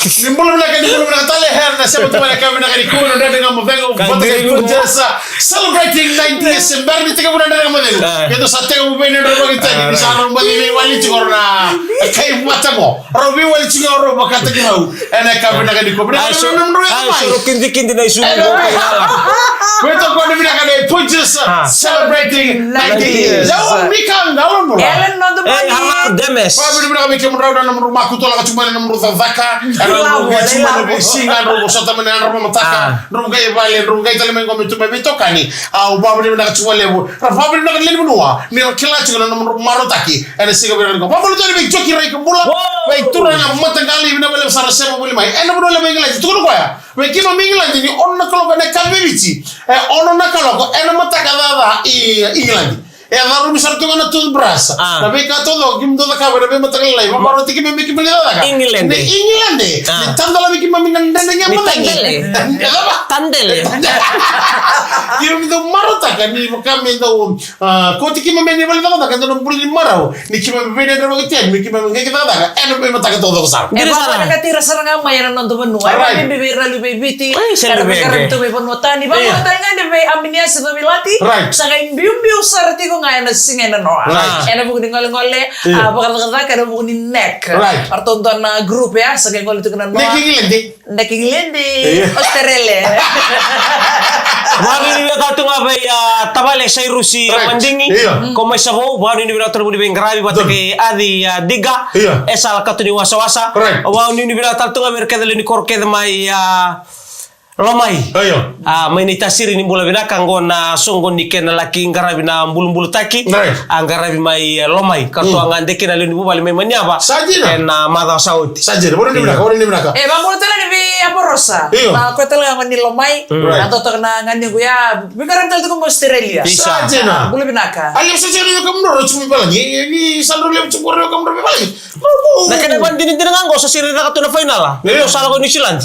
Nimbulu na tale herna sema tu na kama na kuno ndio nga mvengo bota celebrating 90th birthday tika buna ndio mvengo kedo satte ko bene ndio bagita ni sana mbali wali tikorna kai matamo robi wali tigoro bakata kau ene kama na ko buna Suruh kindi na isu ko kaya. Weto ko ni bina kade punches celebrating 90th. Jauh mikang daun mula. Ellen no the money. Hamar demes. Pa bina kami kemra na rumah ku tola ka cuma na rumah zaka. Cuma na singa rumah sota mana rumah mataka. Rumah gaya vale rumah gaya tele mengo mitu bebi tokani. Au pa bina ka cuma lebu. Pa bina ka lebu nuwa. Ni kila cuma na rumah marotaki. Ene siga bina ko. Pa bina tele be joki rai ko bula. Baik turun na matangali bina bale sara sema buli mai. Ene bina le mengi tu ko ya. Weki mamingilandi ni onna kalo ne kalbebiti ono na kalo ena mataka dada England daru misal tu kana tu brasa tapi ka todo kim do ka bere mataka lai maro tiki me ki beli dada England ni tandala mi ki mamingan ndenya tandele kim do maro taka ni kami do ko tiki me ni beli dada ka do buli maro ni ki me bede do ko ten mi ki me ngi dada ena me mataka todo ko sar Baka nakatira sa nga mayanan ng tumanua. Ay, bibira lubibiti. Karena tu may panwatan. Iba mo tayo nga, di ba, aminya sa pamilati. Sa ngayon, biyong-biyo sa rati ko nga, nasingay na noa. Ena po ngole-ngole, pakata-kata, kada po ni neck. Partonton na group ya, sa ngayon ngole ito ko na noa. Nekingilindi. Osterele. Baru ini kau tu ngapai tabale saya Rusi mandingi. Kau masih ho, baru ini bila terbuat di Bengrabi batu ke adi diga. Esal kau tu di wasa-wasa. Baru ini bila tertu ngapai kedel ini korke demai lomai. Main itasir ini bola bina kanggo na songgon diken laki ngarabi na bulu-bulu taki. Angarabi mai lomai. Kartu angan deke na lini bubali mai manyaba. Sajina. Na mata saudi. Sajina. Boleh ni beraka. Bang boleh tala ni apa rosa. Nah, kau tala yang ni lomai. Atau tak na ngani gue ya. Bikaran tala tu kamu Australia. Sajina. Boleh binaka. Alim sajina ni kamu noro cumi palagi. Ni sandro lem cukur ni kamu noro palagi. Nah kena bandingin dengan nggo sasiri na katuna final lah. Ini salah ko New Zealand.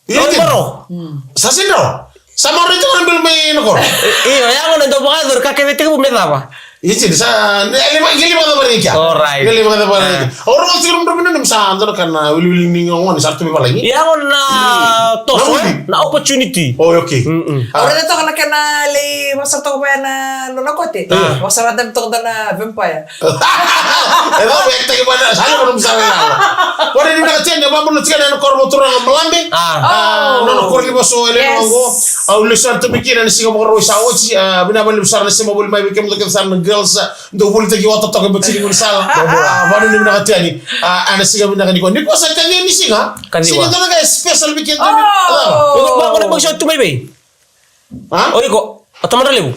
Baro. Sasindro. Sama orang itu ambil main kor. Iya, yang ono ndo bagador kakek itu bumeda apa? Iya, sa lima kata balik ya. Alright. Lima kata balik. Orang kalau sebelum berbeda nih misalnya karena willy ning ngomong satu minggu lagi. Yang ono na tos, na opportunity. Oh, oke. Orang itu karena kena li masar to pa na lonakote. Masar adam to na vampire. Itu baik tak gimana? Saya belum bisa. Orang ini nak cakap apa pun cakap dengan korban turun melambi. Nono korban baso ele nongo. Au lesar tu bikin nasi kamu korban sawoci. Bina balik besar nasi mau beli mai bikin untuk kita girls. Untuk boleh tegi waktu tak berciri bersal. Baru ni bina kata ni. Nasi kamu nak ni kau. Ni kau saya tanya ni sih kan? Sini tu nak special bikin tu. Baru nak bagus tu mai bay. Oh iko. Atau mana lebu?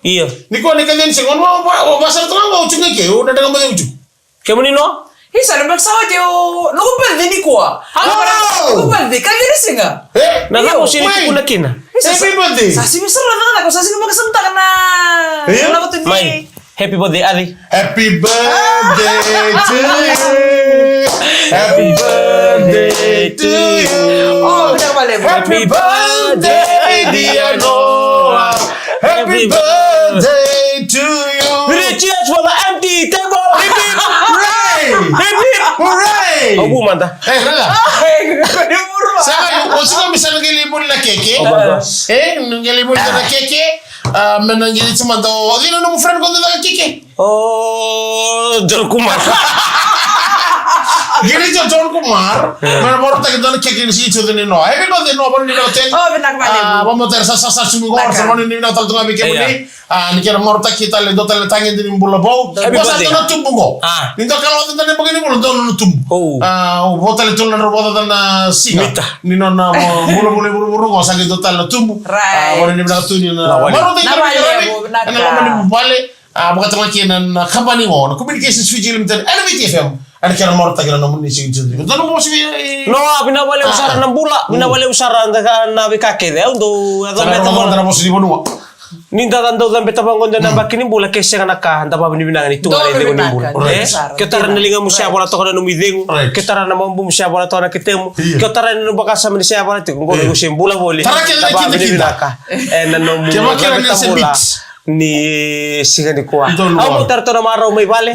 Iya. Ni kau ni kalian sih. Kau pasal tu kan mau cuma ke? Udah dengan banyak ujuk. Kamu ni no? Hisa na magsawa tiyo, nakupaldi ni kuwa. Nakupaldi, kaya ni singa. Nala mo sini ko na kina. Happy birthday. Sasi misal na ako, sasi ko magasamta ka na. Wala ko to ni. May, happy birthday, Ali. Happy birthday to you. Happy birthday to you. Oh, pinakamalib. Happy birthday, dear Noah. Happy birthday to you. Cheers for the empty table. Hooray! Oh, mantap. Rela. Saya usah misalnya ngelimur na keke. Ngelimur na keke. Menanggil cuma tu. Ini nama friend kau tu na keke. Oh, John Kumar. Gini John Kumar. Mana baru tak kita nak keke ni sih tu ni no. Ini kau tu no baru ni kau tu. Oh, benar kembali. Bamu tersasar semua orang. Semua ni nak tahu tu ngapi kemu ni. Ni kira baru tak kita le dotal le tangan di bulan bau. Masa tu nak tumbuh kau. Ni tu kalau tu tadi begini bulan tu nak tumbuh. Dotal itu nak robot dan singa. Ni nona bulu kau sakit dotal nak tumbuh. Baru ni benar tu ni. Baru tak kita ni balik. Bukan cuma kian company mo. Communication switch limited. LBTFM. Ada kira morta kira nomor ni sih jadi. Betul mau sih. No, bina balik usara 6 bulan. Bina balik usara nabi kakek deh untuk atau meta mau terus di benua. Ninta tanto dan beta bangun dan nambah kini bola kesya kan nakah entah apa binibinangan itu ada yang nimbul. Kita ran nelinga musya bola toh kana numidengu. Kita ran namam bum musya bola toh na ketemu. Kita ran nambah kasam ni siapa itu. Ngko ngusim bola boleh. Tara kita kita. Nanomu. Kira kira ni sebit. ni singa ni kuah. Au mutar to na maro mai vale.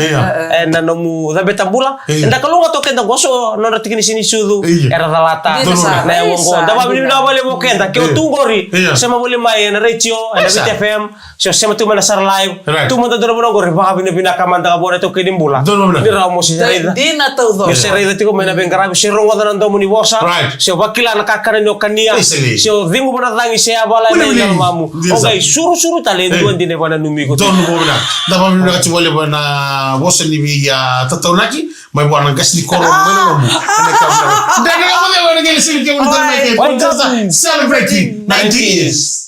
Na nomu da betambula. Enda kalunga to kenda goso no ratiki ni sini sudu era dalata. Na wongo da ba ni na vale mo kenda ke tungori. Sama boleh main radio na BTFM. So sama tu mana sar live. Tu mo da no gore ba bina kamanda ka bore to ke dimbula. Ni ra mo si rida. Di na to do. Si rida tiko mena ben grabe si rongo da ndo muni bosa. So bakila na kakana no kania. So dimu bona tangi se abala ni mamu. Okay, suru tale duan dine bana numigo. Don bona. Da ba mi ngati wale bana bosa ni via tatonaki, mai bwana gas ni koro mena mo. Da ga mo de bana ngeli sili ke mo tan celebrating 90 years.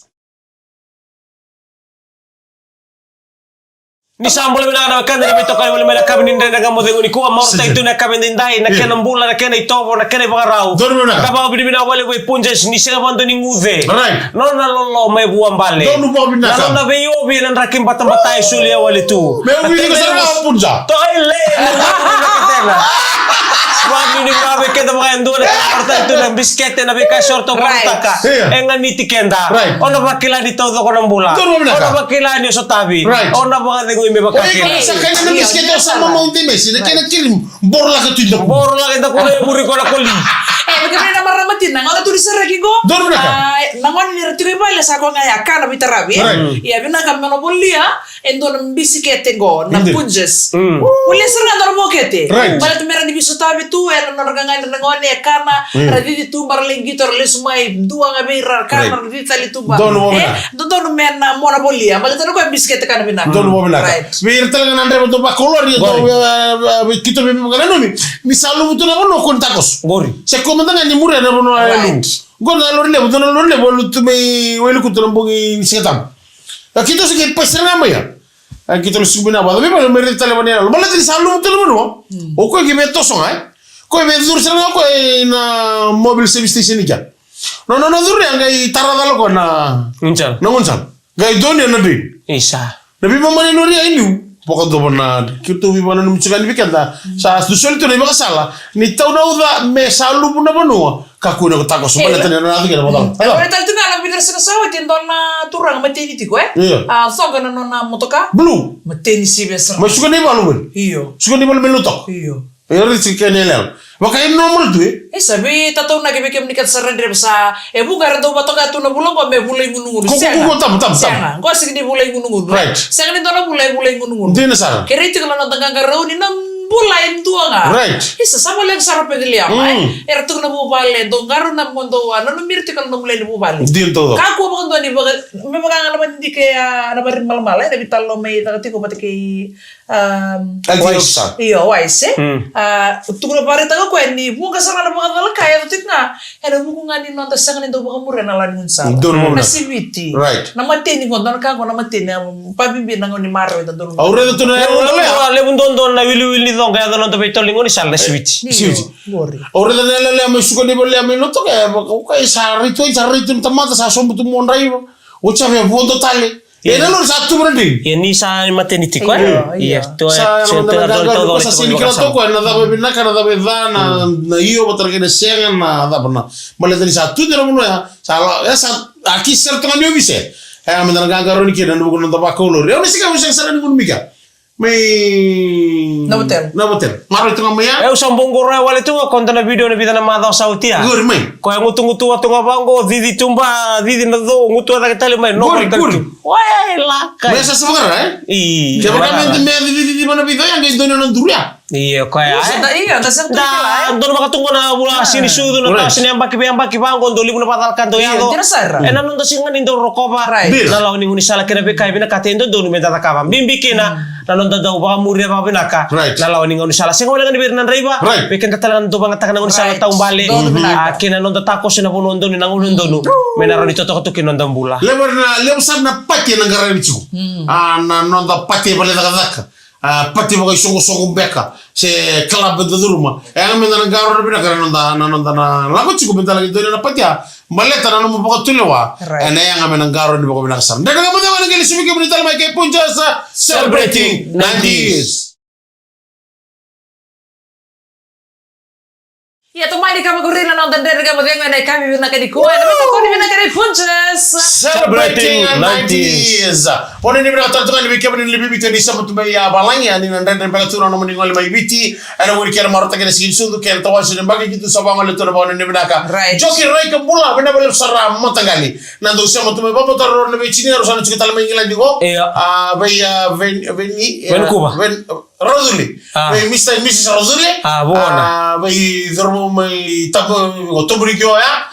Ni sambole mina na kanda ni bitoka ni mena kabin ndenda ngamo de ko morta itu na kabin ndai na kena mbula na kena itovo na kena bagarau kaba bini mina wale we punjes ni sega bando ni nguve no na lolo me buambale no na veyo bi na rakim batambata isulia wale tu me ubi ko sa punja to ile na Wami ni grabe keda mga endo na karta itu na biskete na bika shorto kartaka enga niti kenda ona bakila ni todo ko ng bula ona bakila ni so tabi ona mga dengo ime bakakila sa kanya na biskete sa Mountain Messi na kaya kirim borla ka tinda ko na muri ko na koli Magkano na maramatin na nga tulis sa ragigo. Doon na ka. Nangon ni retigo iba sa ko nga yaka na bitarabi. Iya bina kami na bolia endo ng bisikete go na punjes. Uli sa nga normo kete. Bala tumera ni bisu tabi tu eno norgangan nangon ni kana raditi tu barling gitor lesumay dua nga bira kana raditi tali tu ba. Doon men na mona bolia. Bala tanong ko bisikete kana bina. Doon mo bina. Bir talaga nandre mo to ba color ni kito mi mga nanomi. Misalo mo to na no kontakos. Gori. Se komanda nga ni mure na bono alu. Gona lorle bono lorle bolu tume welu kutu mbongi setam. Kito sige pesena maya. Kito subina ba. Be ba mere tale bani alu. Bala tiri salu mo to no. O ko gi meto so ay. Ko be dur sena ko na mobile service station ika. No dur yang gai taradalo ko na uncal. Na uncal. Gai doni na di. Isa. Nabi mamani lori ainu. Pokok do na kito bi bana num chigani bikenda sa du solito ne bakasala ni tawna uda me salu buna banu kaku na tako sumana tane na adu kena bodal ora tal tu na bidar sa sawa tin don na turang mateni ti ko so gana no na motoka blue mateni si besar ma sugani balu men iyo sugani balu men lutok iyo eri sikene lel wakai normal tu sabi tataw na kibike mnikat sa rendre sa bugar do batoka tu na bulong ko me bulay ngunungun ko tam ko sige di bulay ngunungun right sige ni do na bulay ngunungun dina sa keriti ko na tangangaraw ni nam bulay tua nga right isa sama lang sa rapeglia era tu na bubale do garo na mondo ano no mirti ko na bulay ni bubale din todo kako ba ndo ni me mga ngalaman hindi kaya na barin malmala na bital no may takati ko pati kay iyo wise tukuna parita ko ni buka sa na mga dala kaya tutik nga era buko nga ni nonta sa kanito baka mura na lan sa na sibiti na matini ko don ka ko na matini pabibi na ni maro ito don aure to na le bundon don na wili don kaya don to beto lingoni sal na switch aure da le me suko ni bolle me noto ka sa rito tamata sa sombu tu monrai o chave vondo tale Era lo satu berarti. Ya ni sa maternity ko. Iya, to todo. Sa sinikra to ko na da bebina kana da bedana na iyo botar que desean na da bana. Male tani satu de no ya. Sala ya aquí certo na mio bise. Me dan gangaro ni kina no da ba ko lo. Ya ni sika mo sa ni kun mika. Na botel. Maro itu ngamaya. Sambung gore wale tu konten na video na bida na mada sautia. Gori mai. Ko ngutu watu ngabango didi tumba didi na do ngutu ada ketale mai no kan. Wah, laka. Mesa sebenarnya, Iya. Kaya kami di mana video yang guys dono nang duria. Iya, kaya. Iya, tasang tukila. Dono makatunggo na bula sini sudu na sini ambaki bango doli na patal kanto yado. Ena non tasingan indo rokoba. Na law ni unisala kena be kai bina katendo donu meta takaba. Bimbi kena na non daw ba muria ba binaka. Na law ni unisala singo lang ni birnan reiba. Beken katalan do bang takana unisala taung bale. Kena non tako sina punondo ni nang unondo. Menaro ni toto to kinondam bula. Lebar na pati nang garan bichu. Na non da pati bale da pati mo songo beka se club de durma me na garo bina gara na la ko chiku benta lagi do na pati maleta na mo bako tulewa ene yang me na garo ni bako bina kasar daga mo da ngeli simi ke bita mai ke punja sa celebrating 90s Ya tumai di kamar gurina nonton dari kamar yang ada kami bina kadi kuat tapi kau di bina kadi punches celebrating 90s. Poni ni bina tantungan lebih kami lebih bitu di sama tu ya balangnya ni nanti pelaku turun nomor ngol mai biti ada wuri kira marota kena sigi sundu kira tawas dan bagi gitu sabang ngol tu bawah ni bina ka joki rai kembula bina belum seram matangali nanti sama tu bapak taruh nabi cini harus anu cerita lama ingin digo bayar veni Rosuli, Mr. Mrs. Rosuli, bay dormo may tapo otobri kyo ya,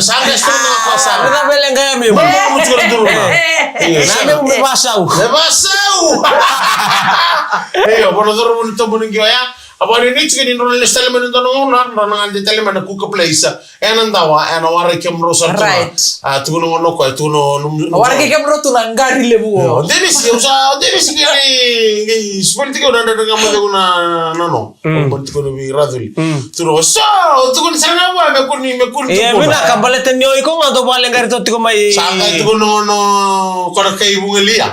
sangat strong ako sa. Kita beleng kaya mi. Mo churo duro na. Nami mo basaw. Basaw. Bono dormo nito bono kyo ya. Apa ini juga di Nurul Stella menonton orang orang di tele mana kuka place enandawa enawara kemro sortuna tuno ngono ko tuno awara kemro tulang gari lebu devis gini politiko dan ngamu deguna nano politiko bi raduli tuno so tuno sana wa mekuni iya bina kambaleten yo iko ngado balen gari to tiko mai sanga tuno no kora kai bungelia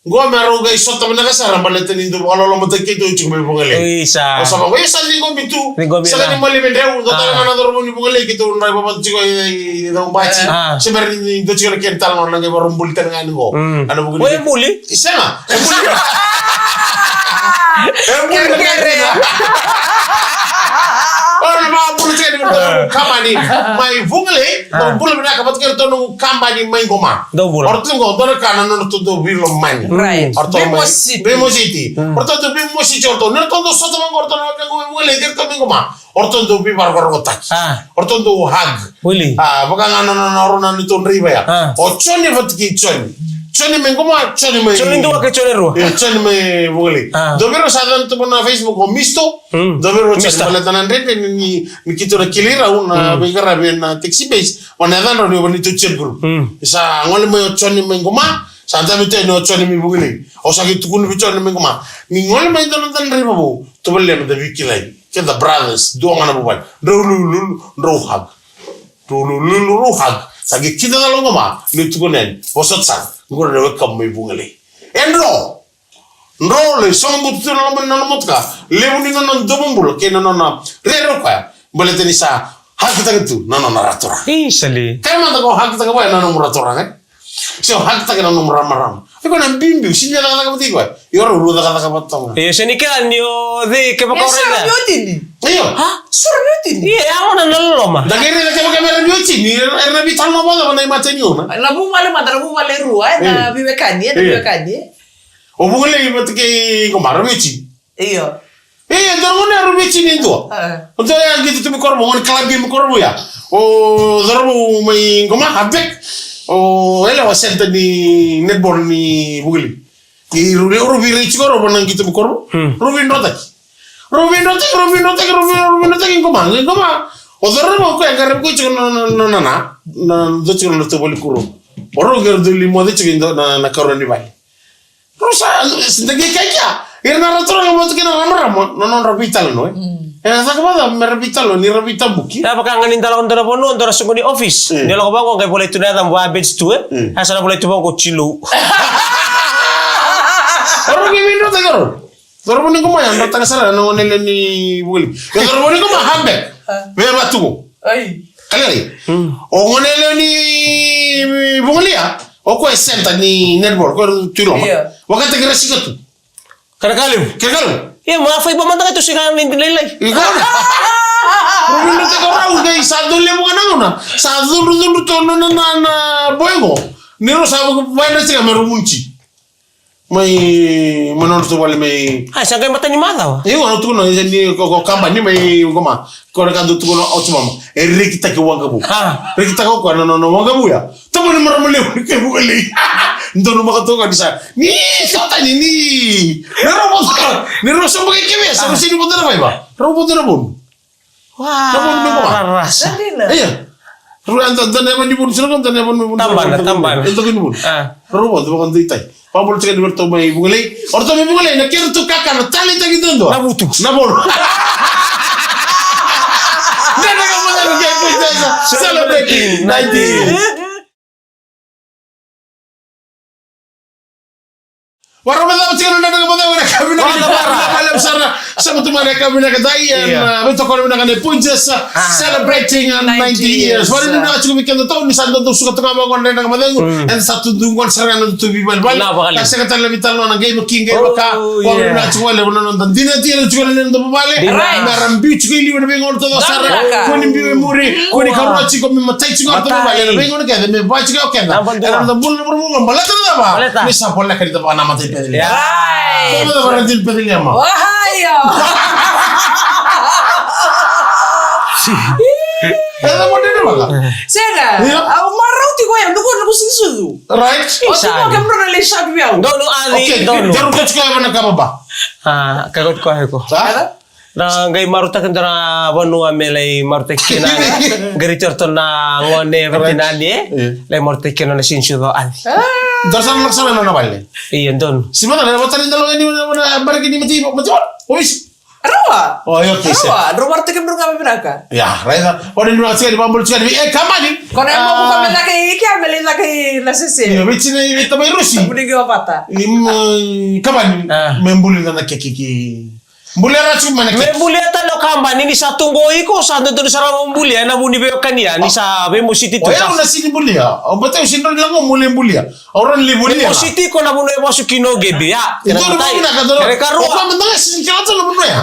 gua meru guys sota menaka sarang baleten indu kalau lo mata kita cuma bungale isa sama gue sali gue bitu sali ni mali bendeu do tala mana dormo ni bungale gitu nrai babat ciko dong baci sebenarnya itu ciko kental orang ngai barum bulten ngani go ada bungale oh buli isama orang mau bulu cek di kamani mai bungale dong bulu menaka bat kerto nung kambani mai goma ortu go dona kanan nung tudo bilo mani Bemositi. Portanto Bemositi orto nel tondo sotto man orto na kango bungale kerto mingoma orto do bi bar gotak orto do hag bukan ana nito riba ya ochoni fatki choni mengoma choni ndo ke choni ro choni me bungale dovero sadan to na Facebook o misto dovero choni bale tanan rete ni kito na kilira una bigara ben taxi base wana dan ro ni to chegru sa ngol me choni mengoma santa mite no choni mi bungale o sa gitu kun bichoni mengoma ni ngol me dan riba bo to bale me da bikilai ke the brothers do ngana bo ban ro hag sagi kita dalam ngoma ni to kunen bosot sa ngor de kam mi bungale enro le sombu tu no man motka lewuni non dobumbul ke no rero ka bale tenisa hak ta tu no ratora isali kama ta ko hak ta ko no ratora kan so hak ta no maram iko na bimbi sinja la ka bati ko yoro ru da ka batta seni kan yo de ke pakorela iyo iya ona nallo ma dagere da ke kamera bioti ni erna bitano bada bana matenyo na na bu male ruwa na biwekani o bungale batke ko maro bioti iyo dormo na ru bioti ni ndo o to ya gitu tu korbo on klabi mi korbo ya o dormo mai ngoma habek o ele wasenta ni netball ni bugli ni rubi richi ko robo nang gitu mi korbo rubi ndotaki ngoma o dormo ko ngare ko chigo na do chigo no to boli kuro oro ger do limo de chigo na karoni bali rosa ndege kaya irna ratro mo to kina ramram non rapital no sa ko ba me rapitalo ni rapita buki ta baka nganin talon dara bono ndara sungo ni office ni lo ba ko kay boleh tu na wa beds tu asana boleh tu ko chilo oro ki mindo ta garo dormo ni ko ma yanda ta sala no nele ni buli dormo ni ko ma hambe be batugo ai kalari o ngonele ni bungulia o ko senta ni netball ko tulo wakati gira sikatu karakalim iya maaf ibu mantang itu sih kan nilai Rubin te ko raw gay sadu le mo na sadu ru to na boygo niro sabu bayna ci gameru munci mai manon to wale mai sa kay mata ni mata iyo no tu no ni ko kamba ni mai goma ko ka du tu no otmama rikita ke wangabu rikita ko no wangabu ya to mo maram le ke bugale ndo no makato ka disa ni sota ni niro so mo ke be sa sini mo dara ba robot dara bon wah rasa iya ruan dan evan dibun silakan dan evan dibun tamban itu kan dibun robot bukan ditai pabul cek diberto mai bungale orto mai bungale na kira tu kakak na tali tagi dondo nabutu nabol nana kamu nak pergi apa celebrating 90 Warna mata macam mana dengan mata mereka bina kita besar sama tu mereka bina kita betul kalau bina kita Punjas celebrating 90 years. Baru ni nak cukup weekend tu ni santai tu suka tengah bangun dengan mata tu and satu tungguan serangan tu bibal bal. Kasi kata lebih tahu nak game king game maka baru nak cukup lepas nonton dina cukup nonton balik. Marambi cukup lihat bengon tu serangan. Kuni biu muri kuni karu cukup memacai cukup tu balik. Bengon kita membaca cukup kita. Dalam bulan berbunga balat tu apa? Ni sampai lah kita nama tu. Ya. Kamu dah pernah jadi peduli ama? Wahaya. Ada model apa lah? Sega. Aku marah tu kau yang aku sisudu. Right? Oh, semua kamu pernah lihat biar. Dono ali, dono. Jangan kau cakap apa nak apa ba? Kagot ko ako. Na ngay maruta kan na wanu amelay maruta kina garitor to na ngone vertinani lay maruta kina na sinsu do ali. Dasan laksana na balik. Iyan don. Simana na batalin dalawa ni na barang ini mati. Ois. Rawa. Oh, okay. Rawa. Rawa tu kamu kami beraka. Ya, Raisa. Orang Indonesia di bambul sekali. Kamani. Kau nak mau kami lagi kami lagi lasisi. Iya, macam ni kita main Rusi. Budi kau apa? Ini kamani. Membuli na keki. Bulia racu mana me bulia talo kamba ni sa tunggoy ko sa doon sa ramong bulia na buni be kanya ni sa Bemo City to. Oya una sini bulia. O bata sino lang mo muli bulia. Oran li bulia. Bemo City ko na buno e masu kinoge be ya. Ito na kadalo. Karo. O pa mendang sin kalato na buno ya.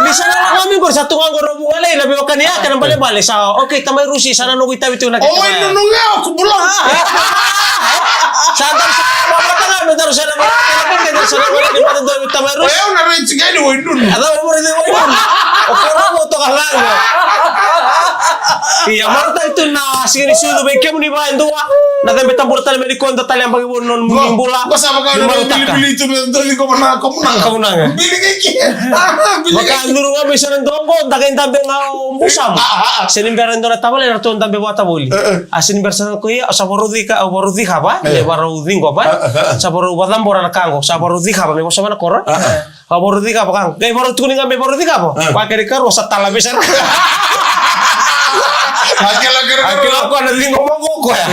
Ni sana lang kami ko sa tungang ko robo wala na be kanya kanang bale-bale sa okay tamay Rusi sana no kita bitaw na kita. Oh, no nga ako bulang. Sa dan sa mga tanga sa na di pa do tamay Rusi. Oya una rin sigani wo dun. Ada mo rin mo. O mo to kalang. Iya marta itu na sige ni sudo be kemu ni ba ndua. Na tembe tambur tal me di konta tal yang bagi non mula. Basta maka bili itu dali ko na ko nang. Bili kiki. Maka nuru nga bisa nang dongo dagay tambe nga musam. Sinimberan do na tabale na ton tambe wata boli. Asin bersan ko ya sa borudi ka ba? Le borudi ko ba? Sa boru badam bora na kango. Sa borudi ka ba me mo na koron. Borudi ka ba kang? Kay borudi ko nga me borudi ka ba? Pa kere karo sa tala besar. Akila ko na din ngomong ko ya.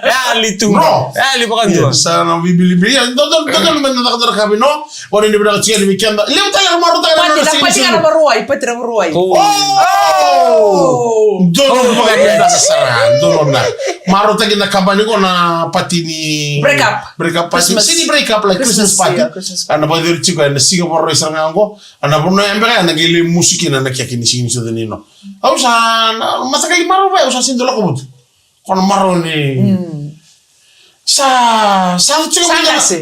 Ya litu. Ya li bukan tu. Sana bibili. Total men nakadar kami no. Wala ni bida chiya ni weekend. Leo tayo maro tayo na pati na maruay, pati na maruay. Dono maganda sa saran. Dono na. Maro tayo na kabani ko na pati ni break up pati. Sini break up like Christmas party. Ana ba dir chico na Singapore sa ngango. Ana buno embe na gili musiki na nakyakini sini sa dinino. Au sa masakali maro ba usa sin dolo ko. Kono maro ni. Sa chico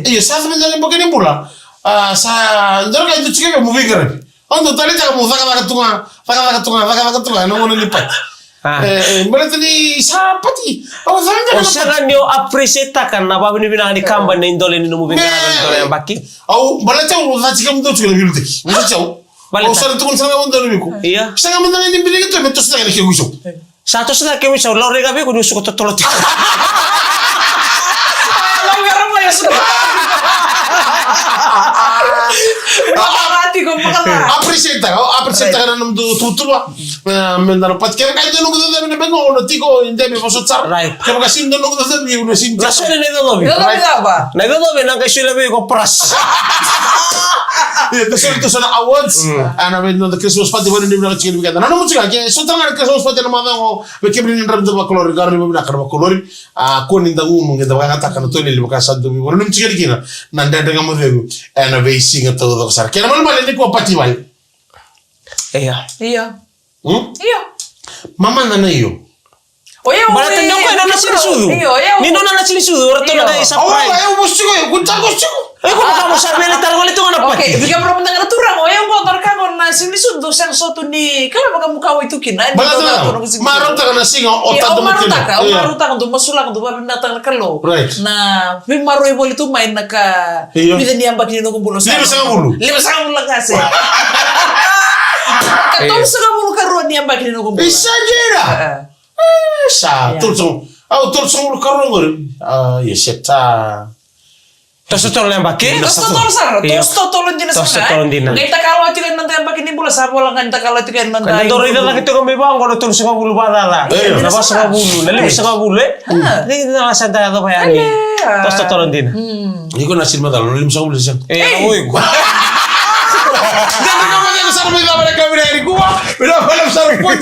iya sa menjadi begini pula. Sa ndoro ka itu chico mo vigere. Ondo tali ta mo faka tunga no mo lipat. Berarti ni sapati. Oh, sangan yo appreciate kan na babu ni binang di kamba na indole ni mo bingara indole yang baki. Oh, balata mo sa chico mo to chico bilu teki. Mo chao. Oh, sa tukun sa mo ndolo ko. Iya. Sa mo na ni bilu to metos na ni kiuso. Satu sudah kami sa lore gabi ko nusu ko totolot. Alam mo ya sudah. Appreciate ka na nung tutuwa. Mendaro pat kaya kahit nung gusto namin na bengo no tiko hindi may pasutsa. Right. Kaya kasi nung gusto namin yung sinja. Laso na nagdodobe. Nagdodobe nang kasyulabi ko pras. Ito sa awards. Ano ba yung Christmas party ba hindi mo nakachigil bigyan. Ano mo siya? Kaya so tanga Christmas party na mga ko. Bekibrin ng ramdam ba kolor garo mo na karba kolor. Kunin da umong da ba kata kan to ni liba sa dumi. Wala nung chigil kina. Nanda da mo dego. Ano ba sing to do sar. Kaya naman mali ko pati bal. Iya. Mama na iyo. Oye, balatan dong ko na sinisudo. Ni no na sinisudo, orto na kay sa pride. Oh, ayo gusto ko, kunta gusto ko. Kung kamu sa militar ko lito na pati. Okay, bigyan mo ng naturang. Oye, ang motor ka ko na sinisudo sang soto ni. Kala magkamukha ito kinan. Balatan. Maruta ka na singa o ta dumating. Maruta ka dumasula ka dumating natang nakalo. Na maro e boli tumain naka bidan niya bakit nino kumbulo sa. Lima sa ulo kasi. Katong sa kamulo karon niya bakit nino kumbulo. Isa jera. Sa tulsong. Tulsong karon ngor. Yeseta. Tos tolong yang pakai. Tos tolong sar. Tos tolong jenis Tos tolong dina. Kita kalau juga nanti yang pakai ni bola sapo lang kita kalau juga nanti. Kan itu rida lagi tuh kami bang kalau terus 50 badala. Napa 50? Nali 50. Ini na santai atau apa yani? Tos tolong dina. Ini kok nasi madal, nali 50 siang. Kamu iku. Jangan kamu yang besar bila mereka bila di gua, bila besar pun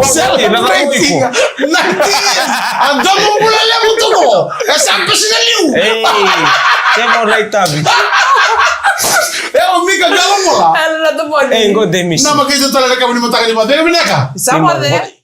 celebrating. Nanti, anda mau mulai lewat tuh, sampai sini liu. Saya mau naik tabi. Umi kagak mau lah. Ano na to po? Engko demis. Nama kita talaga kami di mata kami. Dia bineka. Sama din.